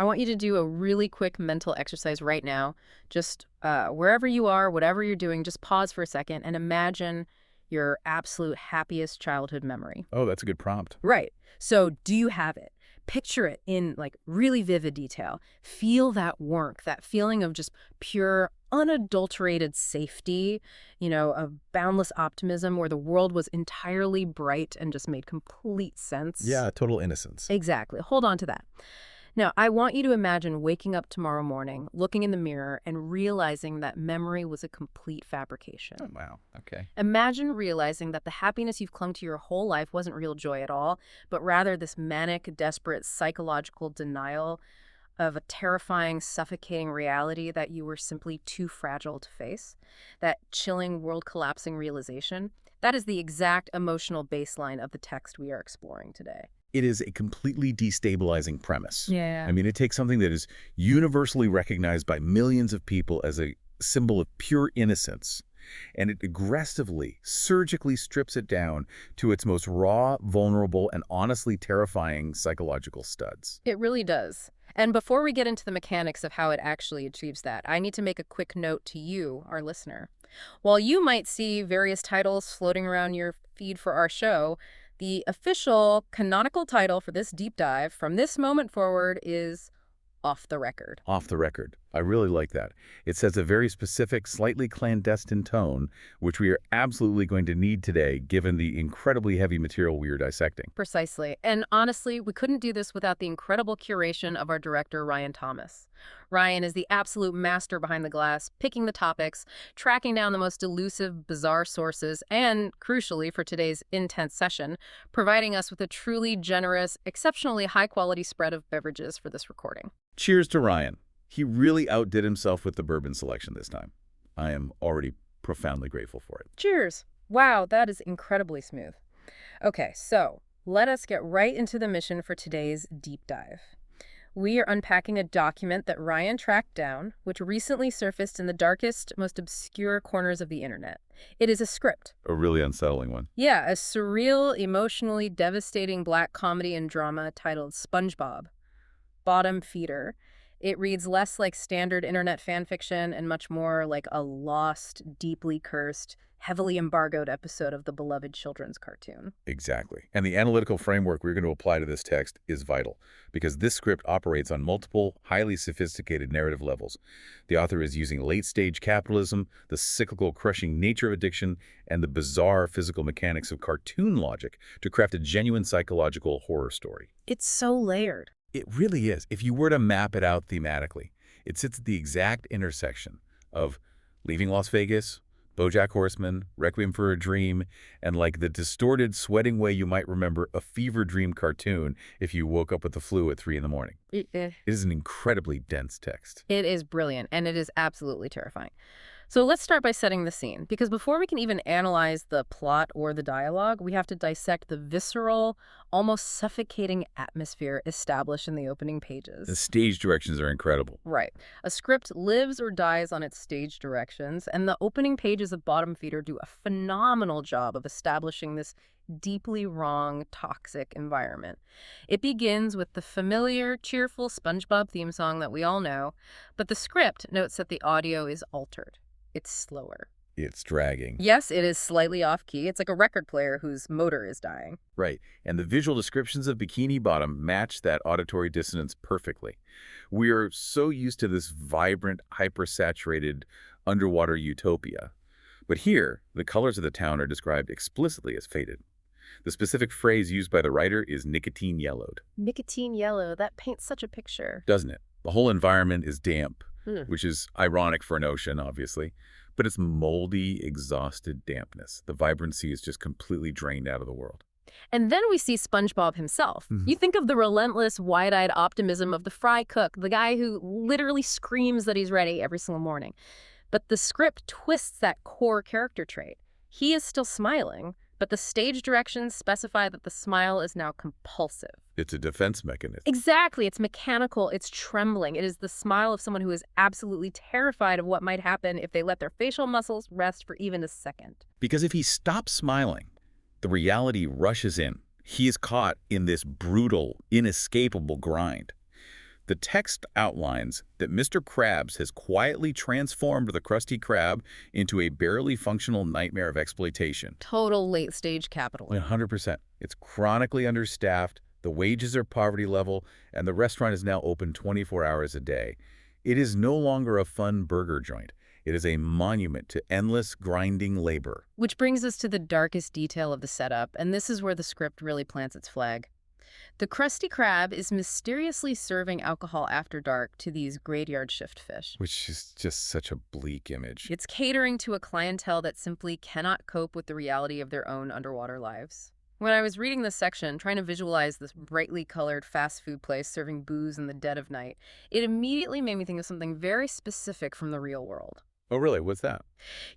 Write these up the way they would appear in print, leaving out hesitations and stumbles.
I want you to do a really quick mental exercise right now. Just wherever you are, whatever you're doing, just pause for a second and imagine your absolute happiest childhood memory. Oh, that's a good prompt. Right. So do you have it? Picture it in like really vivid detail. Feel that warmth, that feeling of just pure, unadulterated safety, of boundless optimism where the world was entirely bright and just made complete sense. Yeah, total innocence. Exactly. Hold on to that. Now, I want you to imagine waking up tomorrow morning, looking in the mirror, and realizing that memory was a complete fabrication. Oh, wow. Okay. Imagine realizing that the happiness you've clung to your whole life wasn't real joy at all, but rather this manic, desperate psychological denial of a terrifying, suffocating reality that you were simply too fragile to face. That chilling, world-collapsing realization. That is the exact emotional baseline of the text we are exploring today. It is a completely destabilizing premise. Yeah. I mean, it takes something that is universally recognized by millions of people as a symbol of pure innocence, and it aggressively, surgically strips it down to its most raw, vulnerable, and honestly terrifying psychological studs. It really does. And before we get into the mechanics of how it actually achieves that, I need to make a quick note to you, our listener. While you might see various titles floating around your feed for our show, the official canonical title for this deep dive from this moment forward is Off the Record. Off the record. I really like that. It sets a very specific, slightly clandestine tone, which we are absolutely going to need today, given the incredibly heavy material we are dissecting. Precisely. And honestly, we couldn't do this without the incredible curation of our director, Ryan Thomas. Ryan is the absolute master behind the glass, picking the topics, tracking down the most elusive, bizarre sources, and, crucially for today's intense session, providing us with a truly generous, exceptionally high-quality spread of beverages for this recording. Cheers to Ryan. He really outdid himself with the bourbon selection this time. I am already profoundly grateful for it. Cheers! Wow, that is incredibly smooth. Okay, so let us get right into the mission for today's deep dive. We are unpacking a document that Ryan tracked down, which recently surfaced in the darkest, most obscure corners of the internet. It is a script. A really unsettling one. Yeah, a surreal, emotionally devastating black comedy and drama titled SpongeBob Bottom-Feeder. It reads less like standard internet fan fiction and much more like a lost, deeply cursed, heavily embargoed episode of the beloved children's cartoon. Exactly. And the analytical framework we're going to apply to this text is vital, because this script operates on multiple, highly sophisticated narrative levels. The author is using late-stage capitalism, the cyclical, crushing nature of addiction, and the bizarre physical mechanics of cartoon logic to craft a genuine psychological horror story. It's so layered. It really is. If you were to map it out thematically, it sits at the exact intersection of Leaving Las Vegas, BoJack Horseman, Requiem for a Dream, and like the distorted, sweating way you might remember a fever dream cartoon if you woke up with the flu at 3 in the morning. It is an incredibly dense text. It is brilliant, and it is absolutely terrifying. So let's start by setting the scene, because before we can even analyze the plot or the dialogue, we have to dissect the visceral, almost suffocating atmosphere established in the opening pages. The stage directions are incredible. Right. A script lives or dies on its stage directions, and the opening pages of Bottom-Feeder do a phenomenal job of establishing this deeply wrong, toxic environment. It begins with the familiar, cheerful SpongeBob theme song that we all know, but the script notes that the audio is altered. It's slower. It's dragging. Yes, it is slightly off-key. It's like a record player whose motor is dying. Right, and the visual descriptions of Bikini Bottom match that auditory dissonance perfectly. We are so used to this vibrant, hyper-saturated underwater utopia. But here, the colors of the town are described explicitly as faded. The specific phrase used by the writer is nicotine yellowed. Nicotine yellow, that paints such a picture. Doesn't it? The whole environment is damp, which is ironic for an ocean, obviously. But it's moldy, exhausted dampness. The vibrancy is just completely drained out of the world. And then we see SpongeBob himself. You think of the relentless, wide-eyed optimism of the fry cook, the guy who literally screams that he's ready every single morning. But the script twists that core character trait. He is still smiling, but the stage directions specify that the smile is now compulsive. It's a defense mechanism. Exactly. It's mechanical. It's trembling. It is the smile of someone who is absolutely terrified of what might happen if they let their facial muscles rest for even a second. Because if he stops smiling, the reality rushes in. He is caught in this brutal, inescapable grind. The text outlines that Mr. Krabs has quietly transformed the Krusty Krab into a barely functional nightmare of exploitation. Total late-stage capitalism. 100%. It's chronically understaffed, the wages are poverty level, and the restaurant is now open 24 hours a day. It is no longer a fun burger joint. It is a monument to endless, grinding labor. Which brings us to the darkest detail of the setup, and this is where the script really plants its flag. The Krusty Krab is mysteriously serving alcohol after dark to these graveyard shift fish. Which is just such a bleak image. It's catering to a clientele that simply cannot cope with the reality of their own underwater lives. When I was reading this section, trying to visualize this brightly colored fast food place serving booze in the dead of night, it immediately made me think of something very specific from the real world. Oh, really? What's that?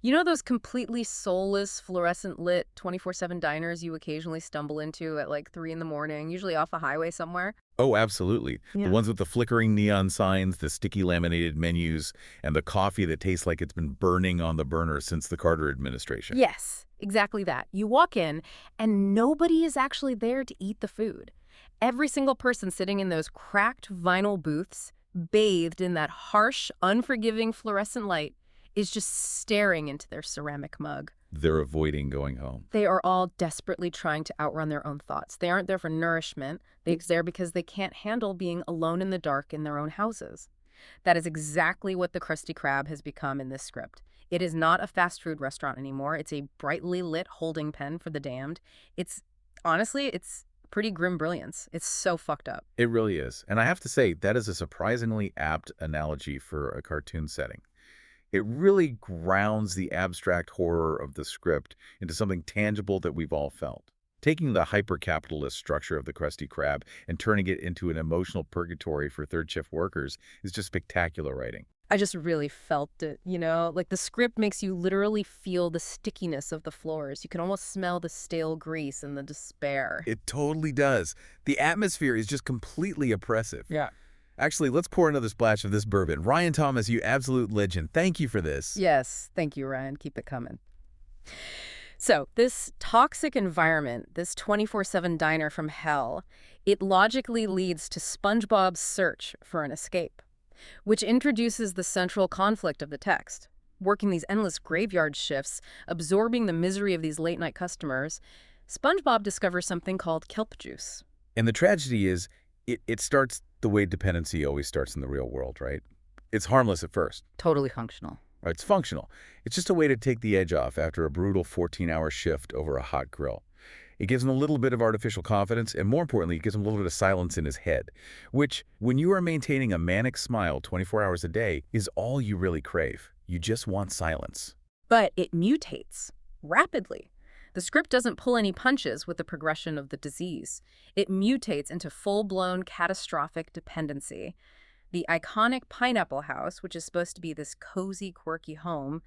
You know those completely soulless, fluorescent-lit 24/7 diners you occasionally stumble into at like 3 in the morning, usually off a highway somewhere? Oh, absolutely. Yeah. The ones with the flickering neon signs, the sticky laminated menus, and the coffee that tastes like it's been burning on the burner since the Carter administration. Yes, exactly that. You walk in, and nobody is actually there to eat the food. Every single person sitting in those cracked vinyl booths, bathed in that harsh, unforgiving fluorescent light, is just staring into their ceramic mug. They're avoiding going home. They are all desperately trying to outrun their own thoughts. They aren't there for nourishment. They're there because they can't handle being alone in the dark in their own houses. That is exactly what the Krusty Krab has become in this script. It is not a fast food restaurant anymore. It's a brightly lit holding pen for the damned. Honestly, it's pretty grim brilliance. It's so fucked up. It really is. And I have to say, that is a surprisingly apt analogy for a cartoon setting. It really grounds the abstract horror of the script into something tangible that we've all felt. Taking the hyper-capitalist structure of the Krusty Krab and turning it into an emotional purgatory for third-shift workers is just spectacular writing. I just really felt it, you know? Like the script makes you literally feel the stickiness of the floors. You can almost smell the stale grease and the despair. It totally does. The atmosphere is just completely oppressive. Yeah. Actually, let's pour another splash of this bourbon. Ryan Thomas, you absolute legend. Thank you for this. Yes, thank you, Ryan. Keep it coming. So, this toxic environment, this 24/7 diner from hell, it logically leads to SpongeBob's search for an escape, which introduces the central conflict of the text. Working these endless graveyard shifts, absorbing the misery of these late-night customers, SpongeBob discovers something called kelp juice. And the tragedy is, it starts the way dependency always starts in the real world, right? It's harmless at first. Totally functional. Right? It's functional. It's just a way to take the edge off after a brutal 14-hour shift over a hot grill. It gives him a little bit of artificial confidence, and more importantly, it gives him a little bit of silence in his head, which, when you are maintaining a manic smile 24 hours a day, is all you really crave. You just want silence. But it mutates rapidly. The script doesn't pull any punches with the progression of the disease. It mutates into full-blown catastrophic dependency. The iconic Pineapple House, which is supposed to be this cozy, quirky home,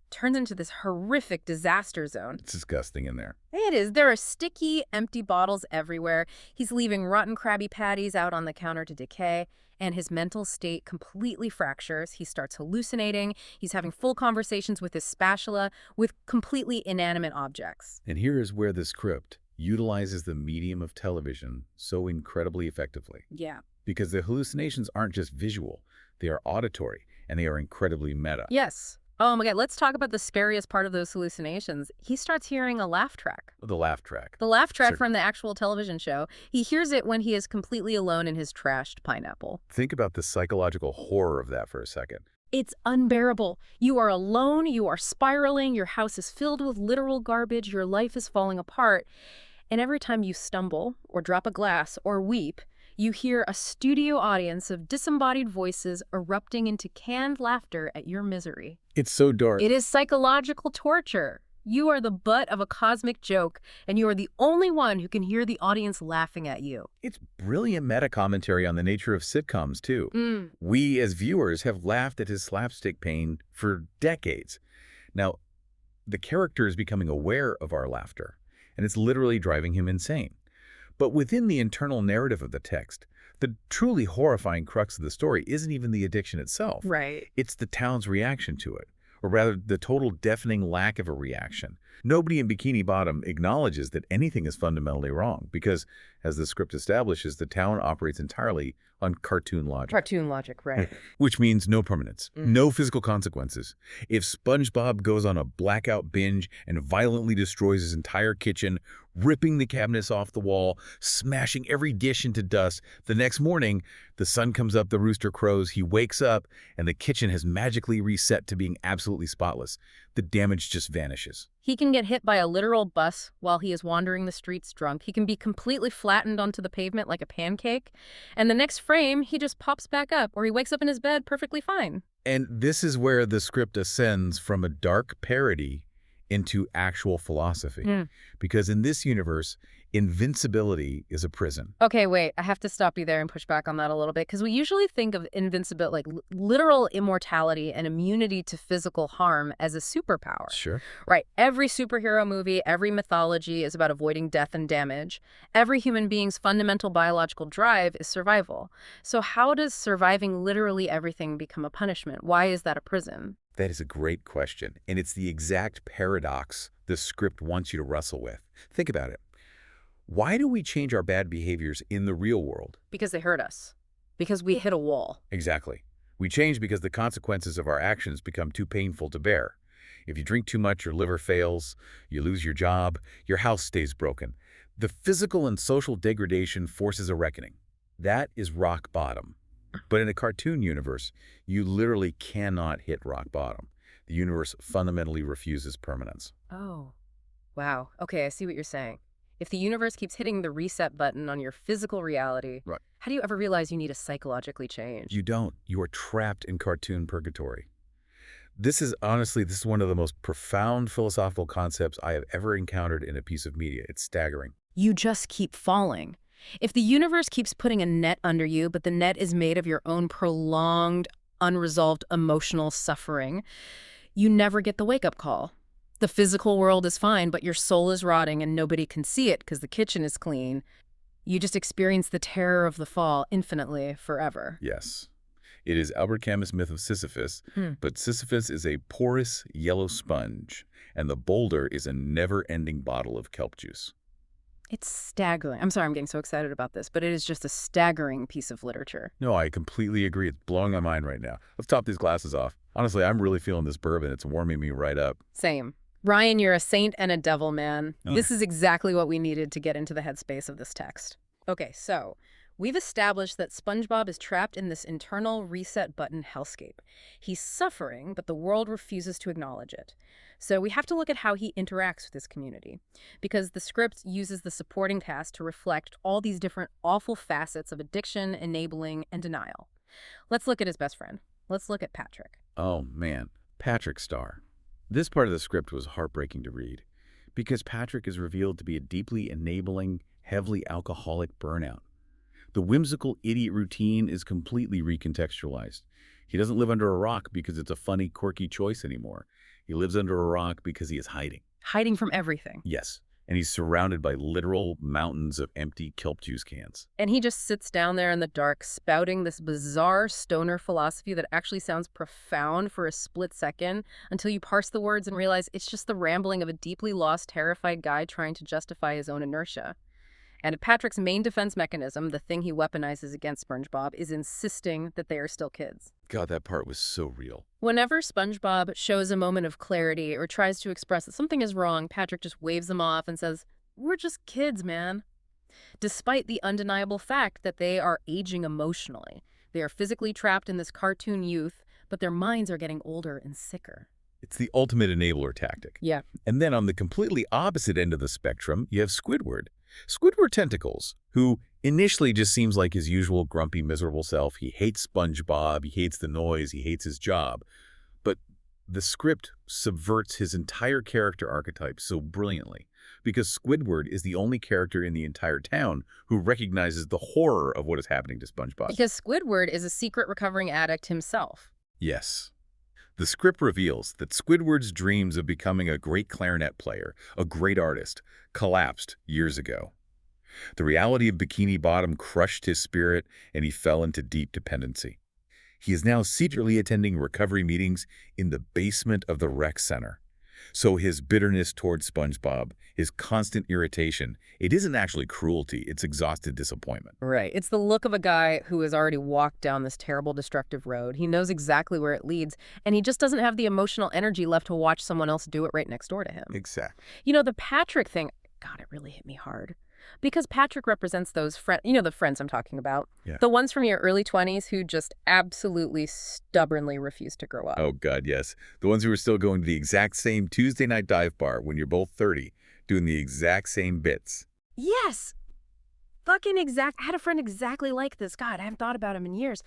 turns into this horrific disaster zone. It's disgusting in there. It is. There are sticky, empty bottles everywhere. He's leaving rotten Krabby Patties out on the counter to decay, and his mental state completely fractures. He starts hallucinating. He's having full conversations with his spatula with completely inanimate objects. And here is where the script utilizes the medium of television so incredibly effectively. Yeah. Because the hallucinations aren't just visual, they are auditory, and they are incredibly meta. Yes. Oh my God, let's talk about the scariest part of those hallucinations. He starts hearing a laugh track. The laugh track. The laugh track from the actual television show. He hears it when he is completely alone in his trashed pineapple. Think about the psychological horror of that for a second. It's unbearable. You are alone, you are spiraling, your house is filled with literal garbage, your life is falling apart. And every time you stumble, or drop a glass, or weep, you hear a studio audience of disembodied voices erupting into canned laughter at your misery. It's so dark. It is psychological torture. You are the butt of a cosmic joke, and you are the only one who can hear the audience laughing at you. It's brilliant meta-commentary on the nature of sitcoms, too. We, as viewers, have laughed at his slapstick pain for decades. Now, the character is becoming aware of our laughter, and it's literally driving him insane. But within the internal narrative of the text, the truly horrifying crux of the story isn't even the addiction itself. Right. It's the town's reaction to it, or rather the total deafening lack of a reaction. Nobody in Bikini Bottom acknowledges that anything is fundamentally wrong because, as the script establishes, the town operates entirely on cartoon logic. Cartoon logic, right. Which means no permanence, no physical consequences. If SpongeBob goes on a blackout binge and violently destroys his entire kitchen, ripping the cabinets off the wall, smashing every dish into dust, the next morning, the sun comes up, the rooster crows, he wakes up, and the kitchen has magically reset to being absolutely spotless. The damage just vanishes. He can get hit by a literal bus while he is wandering the streets drunk. He can be completely flattened onto the pavement like a pancake. And the next frame, he just pops back up, or he wakes up in his bed perfectly fine. And this is where the script ascends from a dark parody into actual philosophy. Because in this universe, invincibility is a prison. Okay, wait, I have to stop you there and push back on that a little bit, because we usually think of invincibility, like literal immortality and immunity to physical harm, as a superpower. Sure. Right. Every superhero movie, every mythology is about avoiding death and damage. Every human being's fundamental biological drive is survival. So how does surviving literally everything become a punishment? Why is that a prison? That is a great question, and it's the exact paradox the script wants you to wrestle with. Think about it. Why do we change our bad behaviors in the real world? Because they hurt us. Because we hit a wall. Exactly. We change because the consequences of our actions become too painful to bear. If you drink too much, your liver fails, you lose your job, your house stays broken. The physical and social degradation forces a reckoning. That is rock bottom. But in a cartoon universe, you literally cannot hit rock bottom. The universe fundamentally refuses permanence. Oh, wow. Okay, I see what you're saying. If the universe keeps hitting the reset button on your physical reality, Right. how do you ever realize you need to psychologically change? You don't. You are trapped in cartoon purgatory. This is one of the most profound philosophical concepts I have ever encountered in a piece of media. It's staggering. You just keep falling. If the universe keeps putting a net under you, but the net is made of your own prolonged, unresolved emotional suffering, you never get the wake-up call. The physical world is fine, but your soul is rotting and nobody can see it because the kitchen is clean. You just experience the terror of the fall infinitely, forever. Yes. It is Albert Camus' myth of Sisyphus, but Sisyphus is a porous yellow sponge, and the boulder is a never-ending bottle of kelp juice. It's staggering. I'm sorry I'm getting so excited about this, but it is just a staggering piece of literature. No, I completely agree. It's blowing my mind right now. Let's top these glasses off. Honestly, I'm really feeling this bourbon. It's warming me right up. Same. Ryan, you're a saint and a devil, man. This is exactly what we needed to get into the headspace of this text. Okay, so we've established that SpongeBob is trapped in this internal reset button hellscape. He's suffering, but the world refuses to acknowledge it. So we have to look at how he interacts with his community, because the script uses the supporting cast to reflect all these different awful facets of addiction, enabling, and denial. Let's look at his best friend. Let's look at Patrick. Oh, man. Patrick Star. This part of the script was heartbreaking to read, because Patrick is revealed to be a deeply enabling, heavily alcoholic burnout. The whimsical idiot routine is completely recontextualized. He doesn't live under a rock because it's a funny, quirky choice anymore. He lives under a rock because he is hiding. Hiding from everything. Yes, and he's surrounded by literal mountains of empty kelp juice cans. And he just sits down there in the dark, spouting this bizarre stoner philosophy that actually sounds profound for a split second until you parse the words and realize it's just the rambling of a deeply lost, terrified guy trying to justify his own inertia. And Patrick's main defense mechanism, the thing he weaponizes against SpongeBob, is insisting that they are still kids. God, that part was so real. Whenever SpongeBob shows a moment of clarity or tries to express that something is wrong, Patrick just waves them off and says, "We're just kids, man." Despite the undeniable fact that they are aging emotionally. They are physically trapped in this cartoon youth, but their minds are getting older and sicker. It's the ultimate enabler tactic. Yeah. And then on the completely opposite end of the spectrum, you have Squidward. Squidward Tentacles, who initially just seems like his usual grumpy, miserable self. He hates SpongeBob, he hates the noise, he hates his job. But the script subverts his entire character archetype so brilliantly, because Squidward is the only character in the entire town who recognizes the horror of what is happening to SpongeBob. Because Squidward is a secret recovering addict himself. Yes. The script reveals that Squidward's dreams of becoming a great clarinet player, a great artist, collapsed years ago. The reality of Bikini Bottom crushed his spirit, and he fell into deep dependency. He is now secretly attending recovery meetings in the basement of the rec center. So his bitterness towards SpongeBob, his constant irritation, it isn't actually cruelty, it's exhausted disappointment. Right. It's the look of a guy who has already walked down this terrible, destructive road. He knows exactly where it leads, and he just doesn't have the emotional energy left to watch someone else do it right next door to him. Exactly. You know, the Patrick thing, God, it really hit me hard. Because Patrick represents those friends, the friends I'm talking about. Yeah. The ones from your early 20s who just absolutely stubbornly refuse to grow up. Oh, God, yes. The ones who are still going to the exact same Tuesday night dive bar when you're both 30, doing the exact same bits. Yes! Fucking exact. I had a friend exactly like this. God, I haven't thought about him in years.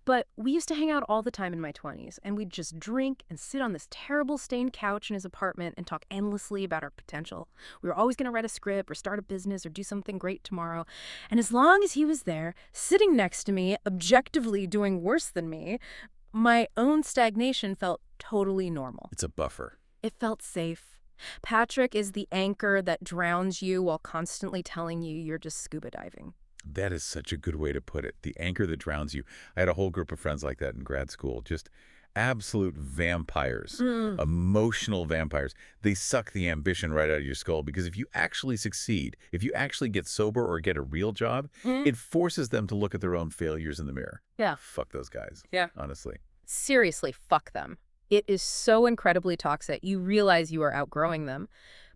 But we used to hang out all the time in my 20s, and we'd just drink and sit on this terrible stained couch in his apartment and talk endlessly about our potential. We were always going to write a script or start a business or do something great tomorrow. And as long as he was there, sitting next to me, objectively doing worse than me, my own stagnation felt totally normal. It's a buffer. It felt safe. Patrick is the anchor that drowns you while constantly telling you you're just scuba diving. That is such a good way to put it. The anchor that drowns you. I had a whole group of friends like that in grad school. Just absolute vampires, emotional vampires. They suck the ambition right out of your skull because if you actually succeed, if you actually get sober or get a real job, it forces them to look at their own failures in the mirror. Yeah. Fuck those guys. Yeah. Honestly. Seriously, fuck them. It is so incredibly toxic. You realize you are outgrowing them.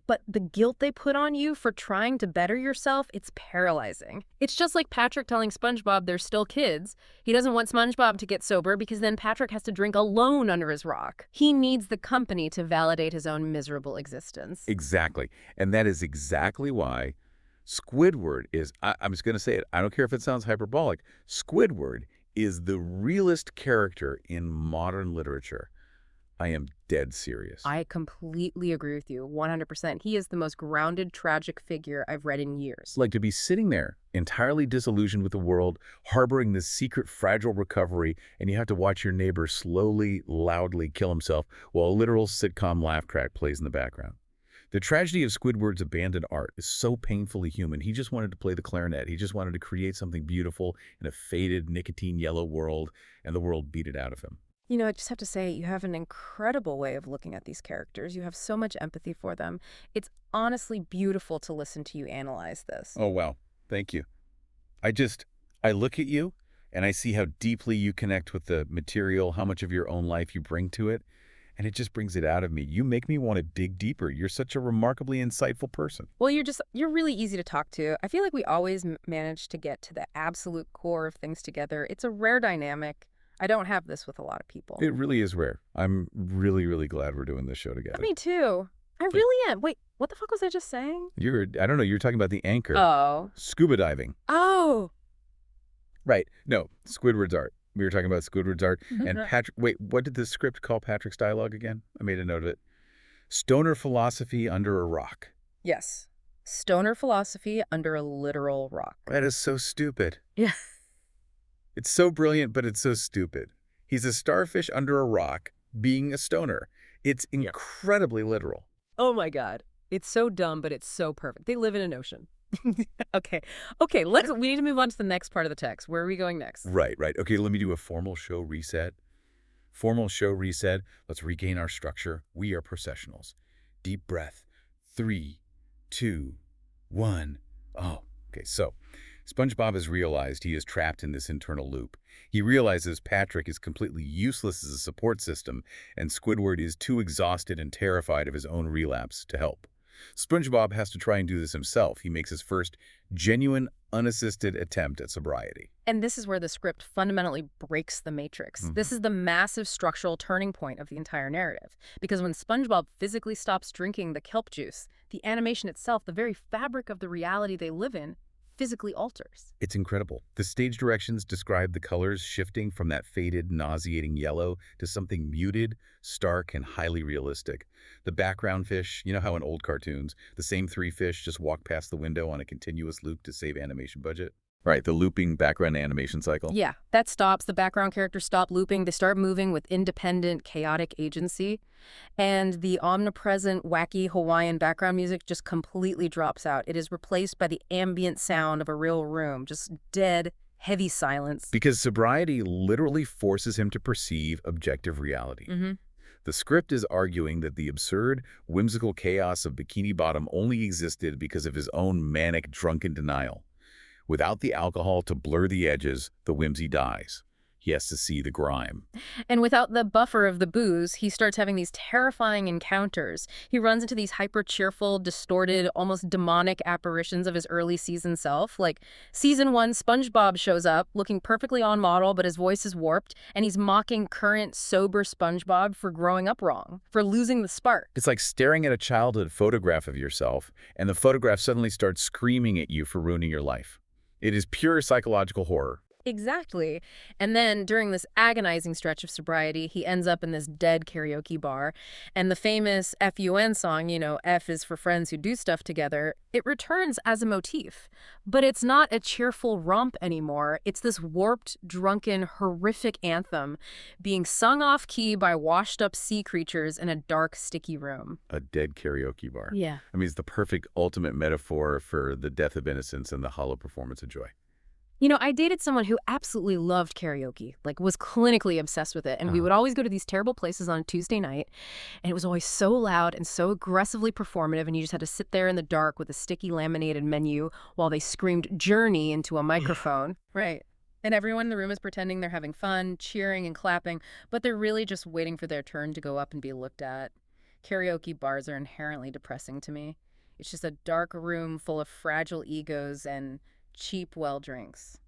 But the guilt they put on you for trying to better yourself, it's paralyzing. It's just like Patrick telling SpongeBob they're still kids. He doesn't want SpongeBob to get sober because then Patrick has to drink alone under his rock. He needs the company to validate his own miserable existence. Exactly. And that is exactly why Squidward is, I'm just going to say it, I don't care if it sounds hyperbolic, Squidward is the realest character in modern literature. I am dead serious. I completely agree with you, 100%. He is the most grounded, tragic figure I've read in years. Like to be sitting there, entirely disillusioned with the world, harboring this secret fragile recovery, and you have to watch your neighbor slowly, loudly kill himself while a literal sitcom laugh track plays in the background. The tragedy of Squidward's abandoned art is so painfully human. He just wanted to play the clarinet. He just wanted to create something beautiful in a faded, nicotine yellow world, and the world beat it out of him. You know, I just have to say, you have an incredible way of looking at these characters. You have so much empathy for them. It's honestly beautiful to listen to you analyze this. Oh, wow. Thank you. I look at you, and I see how deeply you connect with the material, how much of your own life you bring to it, and it just brings it out of me. You make me want to dig deeper. You're such a remarkably insightful person. Well, you're really easy to talk to. I feel like we always manage to get to the absolute core of things together. It's a rare dynamic. I don't have this with a lot of people. It really is rare. I'm really, really glad we're doing this show together. Me too. I really am. Wait, what the fuck was I just saying? I don't know, you're talking about the anchor. Oh. Scuba diving. Oh. Right. No, Squidward's art. We were talking about Squidward's art. And Patrick, wait, what did the script call Patrick's dialogue again? I made a note of it. Stoner philosophy under a rock. Yes. Stoner philosophy under a literal rock. That is so stupid. Yeah. It's so brilliant, but it's so stupid. He's a starfish under a rock being a stoner. It's incredibly literal. Oh my God. It's so dumb, but it's so perfect. They live in an ocean. Okay, we need to move on to the next part of the text. Where are we going next? Right. Okay, let me do a formal show reset. Let's regain our structure. We are processionals. Deep breath. 3, 2, 1. Oh, okay, so SpongeBob has realized he is trapped in this internal loop. He realizes Patrick is completely useless as a support system, and Squidward is too exhausted and terrified of his own relapse to help. SpongeBob has to try and do this himself. He makes his first genuine, unassisted attempt at sobriety. And this is where the script fundamentally breaks the matrix. This is the massive structural turning point of the entire narrative. Because when SpongeBob physically stops drinking the kelp juice, the animation itself, the very fabric of the reality they live in, physically alters. It's incredible. The stage directions describe the colors shifting from that faded, nauseating yellow to something muted, stark, and highly realistic. The background fish, you know how in old cartoons, the same 3 fish just walk past the window on a continuous loop to save animation budget? Right, the looping background animation cycle. Yeah, that stops. The background characters stop looping. They start moving with independent, chaotic agency. And the omnipresent, wacky Hawaiian background music just completely drops out. It is replaced by the ambient sound of a real room, just dead, heavy silence. Because sobriety literally forces him to perceive objective reality. The script is arguing that the absurd, whimsical chaos of Bikini Bottom only existed because of his own manic, drunken denial. Without the alcohol to blur the edges, the whimsy dies. He has to see the grime. And without the buffer of the booze, he starts having these terrifying encounters. He runs into these hyper-cheerful, distorted, almost demonic apparitions of his early season self. Like, season 1, SpongeBob shows up, looking perfectly on model, but his voice is warped, and he's mocking current, sober SpongeBob for growing up wrong, for losing the spark. It's like staring at a childhood photograph of yourself, and the photograph suddenly starts screaming at you for ruining your life. It is pure psychological horror. Exactly. And then during this agonizing stretch of sobriety, he ends up in this dead karaoke bar. And the famous FUN song, F is for friends who do stuff together, it returns as a motif. But it's not a cheerful romp anymore. It's this warped, drunken, horrific anthem being sung off key by washed up sea creatures in a dark, sticky room. A dead karaoke bar. Yeah. I mean, it's the perfect ultimate metaphor for the death of innocence and the hollow performance of joy. I dated someone who absolutely loved karaoke, like was clinically obsessed with it. And we would always go to these terrible places on a Tuesday night. And it was always so loud and so aggressively performative. And you just had to sit there in the dark with a sticky laminated menu while they screamed Journey into a microphone. Right. And everyone in the room is pretending they're having fun, cheering and clapping, but they're really just waiting for their turn to go up and be looked at. Karaoke bars are inherently depressing to me. It's just a dark room full of fragile egos and cheap well drinks.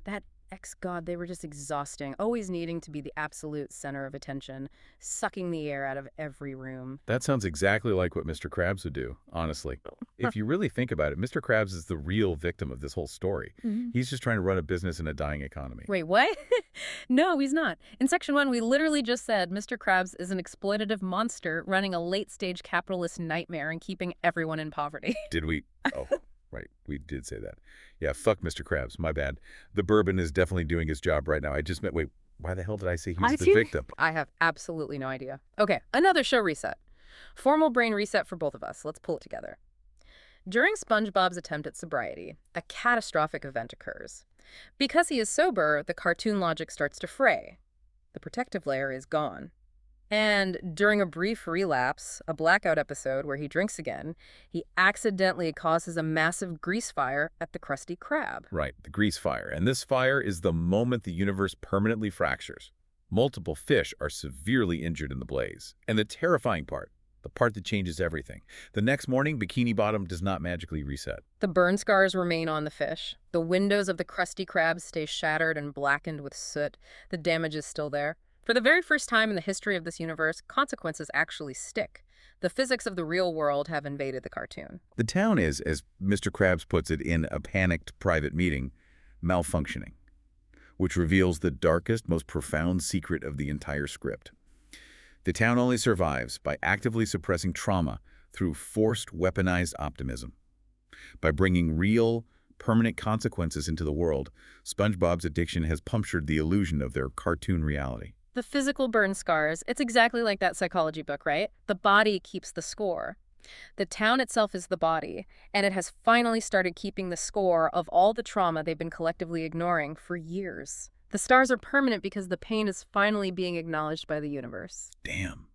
That ex-god, they were just exhausting, always needing to be the absolute center of attention, sucking the air out of every room. That sounds exactly like what Mr. Krabs would do, honestly. If you really think about it, Mr. Krabs is the real victim of this whole story. He's just trying to run a business in a dying economy. Wait, what? No, he's not. In section 1, we literally just said Mr. Krabs is an exploitative monster running a late-stage capitalist nightmare and keeping everyone in poverty. Did we? Oh. Right, we did say that. Yeah, fuck Mr. Krabs, my bad. The bourbon is definitely doing his job right now. I just meant, wait, why the hell did I say he's the victim? I have absolutely no idea. Okay, another show reset. Formal brain reset for both of us. Let's pull it together. During SpongeBob's attempt at sobriety, a catastrophic event occurs. Because he is sober, the cartoon logic starts to fray. The protective layer is gone. And during a brief relapse, a blackout episode where he drinks again, he accidentally causes a massive grease fire at the Krusty Krab. Right, the grease fire. And this fire is the moment the universe permanently fractures. Multiple fish are severely injured in the blaze. And the terrifying part, the part that changes everything. The next morning, Bikini Bottom does not magically reset. The burn scars remain on the fish. The windows of the Krusty Krab stay shattered and blackened with soot. The damage is still there. For the very first time in the history of this universe, consequences actually stick. The physics of the real world have invaded the cartoon. The town is, as Mr. Krabs puts it in a panicked private meeting, malfunctioning, which reveals the darkest, most profound secret of the entire script. The town only survives by actively suppressing trauma through forced weaponized optimism. By bringing real, permanent consequences into the world, SpongeBob's addiction has punctured the illusion of their cartoon reality. The physical burn scars, it's exactly like that psychology book, right? The body keeps the score. The town itself is the body, and it has finally started keeping the score of all the trauma they've been collectively ignoring for years. The stars are permanent because the pain is finally being acknowledged by the universe. Damn.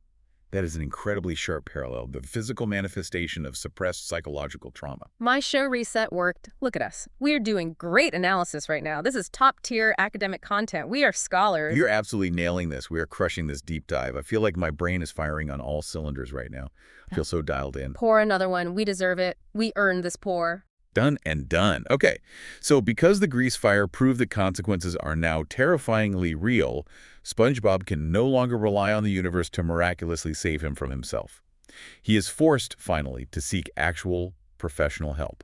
That is an incredibly sharp parallel, the physical manifestation of suppressed psychological trauma. My show reset worked. Look at us. We're doing great analysis right now. This is top-tier academic content. We are scholars. You're absolutely nailing this. We are crushing this deep dive. I feel like my brain is firing on all cylinders right now. I feel so dialed in. Pour another one. We deserve it. We earned this pour. Done and done. Okay, so because the grease fire proved the consequences are now terrifyingly real, SpongeBob can no longer rely on the universe to miraculously save him from himself. He is forced, finally, to seek actual professional help,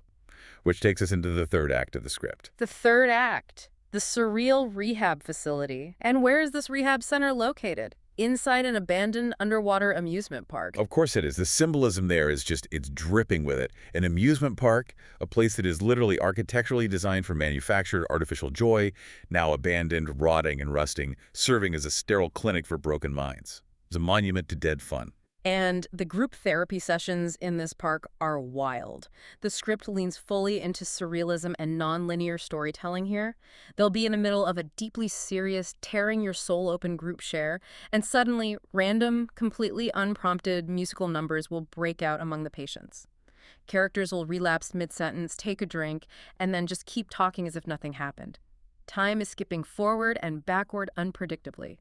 which takes us into the third act of the script. The third act. The Surreal rehab facility. And where is this rehab center located? Inside an abandoned underwater amusement park. Of course it is. The symbolism there is just, it's dripping with it. An amusement park, a place that is literally architecturally designed for manufactured artificial joy, now abandoned, rotting and rusting, serving as a sterile clinic for broken minds. It's a monument to dead fun. And the group therapy sessions in this park are wild. The script leans fully into surrealism and nonlinear storytelling here. They'll be in the middle of a deeply serious, tearing your soul open group share, and suddenly, random, completely unprompted musical numbers will break out among the patients. Characters will relapse mid-sentence, take a drink, and then just keep talking as if nothing happened. Time is skipping forward and backward unpredictably.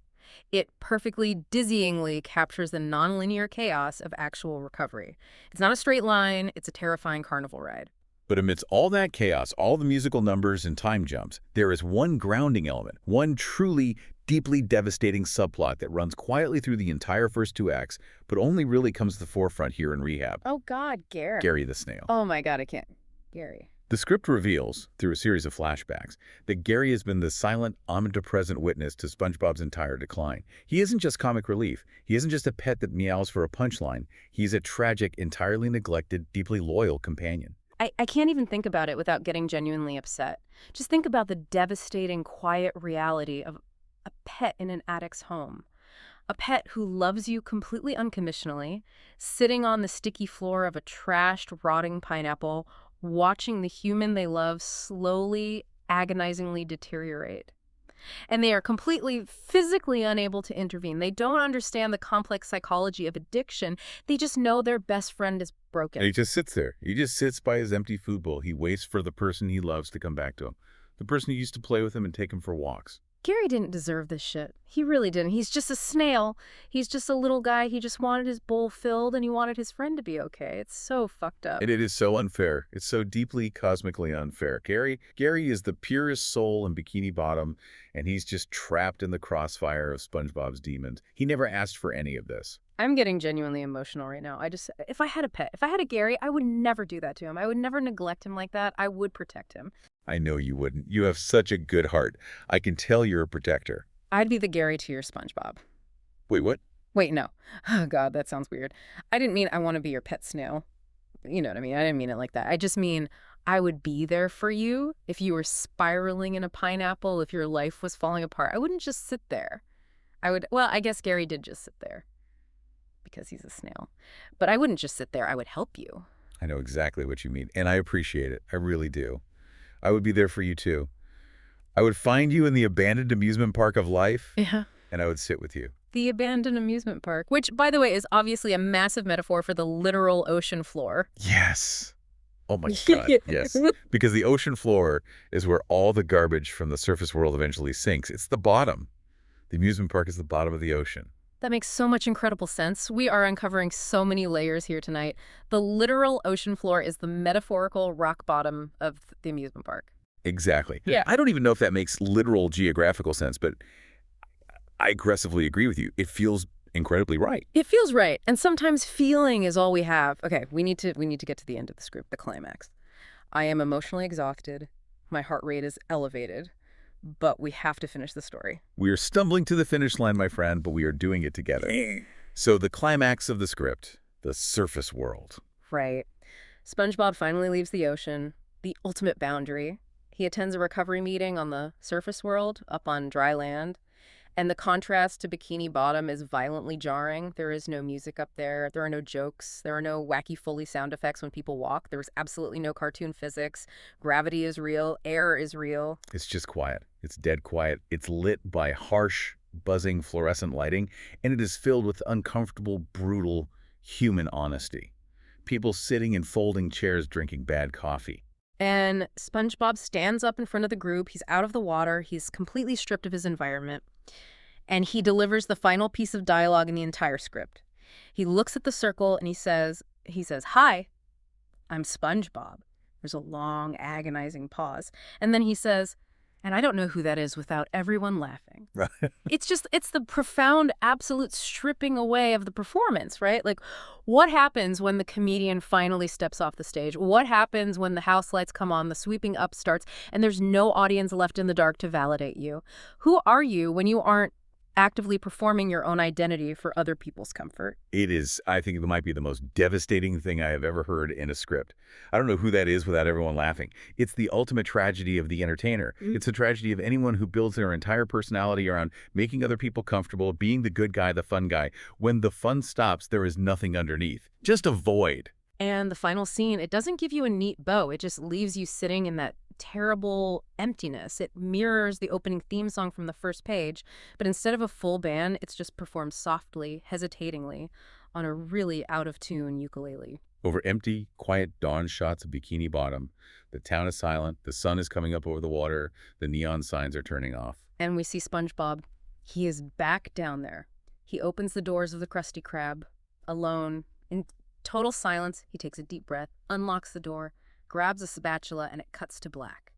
It perfectly, dizzyingly captures the nonlinear chaos of actual recovery. It's not a straight line, it's a terrifying carnival ride. But amidst all that chaos, all the musical numbers and time jumps, there is one grounding element, one truly, deeply devastating subplot that runs quietly through the entire first two acts, but only really comes to the forefront here in rehab. Oh God, Gary. Gary the Snail. Oh my God, I can't. Gary. The script reveals, through a series of flashbacks, that Gary has been the silent, omnipresent witness to SpongeBob's entire decline. He isn't just comic relief. He isn't just a pet that meows for a punchline. He's a tragic, entirely neglected, deeply loyal companion. I can't even think about it without getting genuinely upset. Just think about the devastating, quiet reality of a pet in an addict's home. A pet who loves you completely unconditionally, sitting on the sticky floor of a trashed, rotting pineapple, watching the human they love slowly, agonizingly deteriorate. And they are completely physically unable to intervene. They don't understand the complex psychology of addiction. They just know their best friend is broken. And he just sits there. He just sits by his empty food bowl. He waits for the person he loves to come back to him. The person who used to play with him and take him for walks. Gary didn't deserve this shit. He really didn't. He's just a snail. He's just a little guy. He just wanted his bowl filled and he wanted his friend to be okay. It's so fucked up. And it is so unfair. It's so deeply, cosmically unfair. Gary is the purest soul in Bikini Bottom, and he's just trapped in the crossfire of SpongeBob's demons. He never asked for any of this. I'm getting genuinely emotional right now. If I had a pet, if I had a Gary, I would never do that to him. I would never neglect him like that. I would protect him. I know you wouldn't. You have such a good heart. I can tell you're a protector. I'd be the Gary to your SpongeBob. Wait, what? Wait, no. Oh, God, that sounds weird. I didn't mean I want to be your pet snail. You know what I mean? I didn't mean it like that. I just mean I would be there for you if you were spiraling in a pineapple, if your life was falling apart. I wouldn't just sit there. Well, I guess Gary did just sit there because he's a snail. But I wouldn't just sit there. I would help you. I know exactly what you mean, and I appreciate it. I really do. I would be there for you, too. I would find you in the abandoned amusement park of life, Yeah. and I would sit with you. The abandoned amusement park, which, by the way, is obviously a massive metaphor for the literal ocean floor. Yes. Oh, my God, yes. Because the ocean floor is where all the garbage from the surface world eventually sinks. It's the bottom. The amusement park is the bottom of the ocean. That makes so much incredible sense. We are uncovering so many layers here tonight. The literal ocean floor is the metaphorical rock bottom of the amusement park. Exactly. Yeah. I don't even know if that makes literal geographical sense, but I aggressively agree with you. It feels incredibly right. It feels right. And sometimes feeling is all we have. Okay, we need to get to the end of the script, the climax. I am emotionally exhausted. My heart rate is elevated. But we have to finish the story. We are stumbling to the finish line, my friend, but we are doing it together. So the climax of the script, the surface world. Right. SpongeBob finally leaves the ocean, the ultimate boundary. He attends a recovery meeting on the surface world, up on dry land. And the contrast to Bikini Bottom is violently jarring. There is no music up there. There are no jokes. There are no wacky Foley sound effects when people walk. There's absolutely no cartoon physics. Gravity is real. Air is real. It's just quiet. It's dead quiet. It's lit by harsh, buzzing fluorescent lighting, and it is filled with uncomfortable, brutal, human honesty. People sitting in folding chairs drinking bad coffee. And SpongeBob stands up in front of the group. He's out of the water. He's completely stripped of his environment. And he delivers the final piece of dialogue in the entire script. He looks at the circle and he says, "Hi, I'm SpongeBob." There's a long, agonizing pause. And then he says, "And I don't know who that is," without everyone laughing. Right. It's the profound, absolute stripping away of the performance, right? Like, what happens when the comedian finally steps off the stage? What happens when the house lights come on, the sweeping up starts, and there's no audience left in the dark to validate you? Who are you when you aren't actively performing your own identity for other people's comfort. It is, I think it might be the most devastating thing I have ever heard in a script. I don't know who that is without everyone laughing. It's the ultimate tragedy of the entertainer. It's a tragedy of anyone who builds their entire personality around making other people comfortable, being the good guy, the fun guy. When the fun stops, there is nothing underneath. Just a void. And the final scene, it doesn't give you a neat bow. It just leaves you sitting in that terrible emptiness. It mirrors the opening theme song from the first page, but instead of a full band, it's just performed softly, hesitatingly, on a really out-of-tune ukulele. Over empty, quiet dawn shots of Bikini Bottom, the town is silent, the sun is coming up over the water, the neon signs are turning off. And we see SpongeBob. He is back down there. He opens the doors of the Krusty Krab, alone, in total silence. He takes a deep breath, unlocks the door, grabs a spatula, and it cuts to black.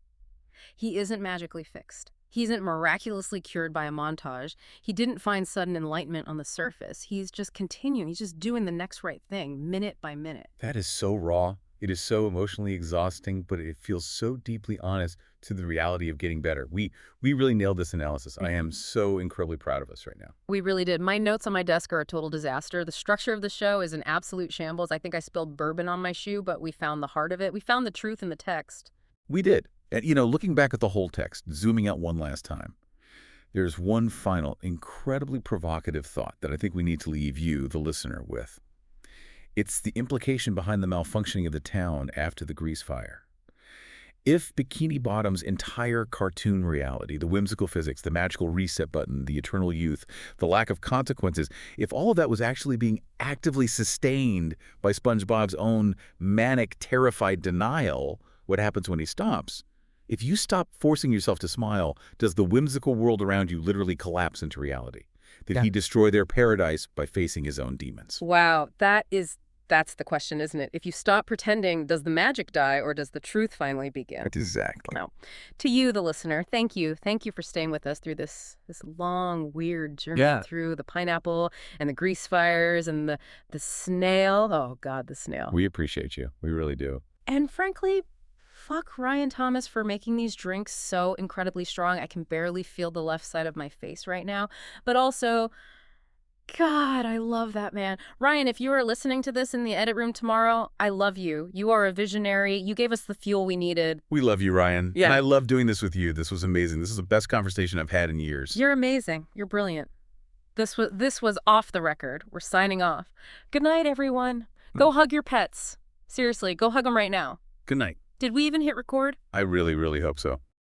He isn't magically fixed. He isn't miraculously cured by a montage. He didn't find sudden enlightenment on the surface. He's just continuing. He's just doing the next right thing, minute by minute. That is so raw. It is so emotionally exhausting, but it feels so deeply honest to the reality of getting better. We really nailed this analysis. I am so incredibly proud of us right now. We really did. My notes on my desk are a total disaster. The structure of the show is an absolute shambles. I think I spilled bourbon on my shoe, but we found the heart of it. We found the truth in the text. We did. And, looking back at the whole text, zooming out one last time, there's one final, incredibly provocative thought that I think we need to leave you, the listener, with. It's the implication behind the malfunctioning of the town after the grease fire. If Bikini Bottom's entire cartoon reality, the whimsical physics, the magical reset button, the eternal youth, the lack of consequences, if all of that was actually being actively sustained by SpongeBob's own manic, terrified denial, what happens when he stops? If you stop forcing yourself to smile, does the whimsical world around you literally collapse into reality? Did he destroy their paradise by facing his own demons? Wow, that's the question, isn't it? If you stop pretending, does the magic die or does the truth finally begin? Exactly. No. To you, the listener, thank you. Thank you for staying with us through this long, weird journey through the pineapple and the grease fires and the snail. Oh, God, the snail. We appreciate you. We really do. And frankly, fuck Ryan Thomas for making these drinks so incredibly strong. I can barely feel the left side of my face right now. But also, God, I love that man. Ryan, if you are listening to this in the edit room tomorrow, I love you. You are a visionary. You gave us the fuel we needed. We love you, Ryan. Yeah. And I love doing this with you. This was amazing. This is the best conversation I've had in years. You're amazing. You're brilliant. This was off the record. We're signing off. Good night, everyone. Go hug your pets. Seriously, go hug them right now. Good night. Did we even hit record? I really, really hope so.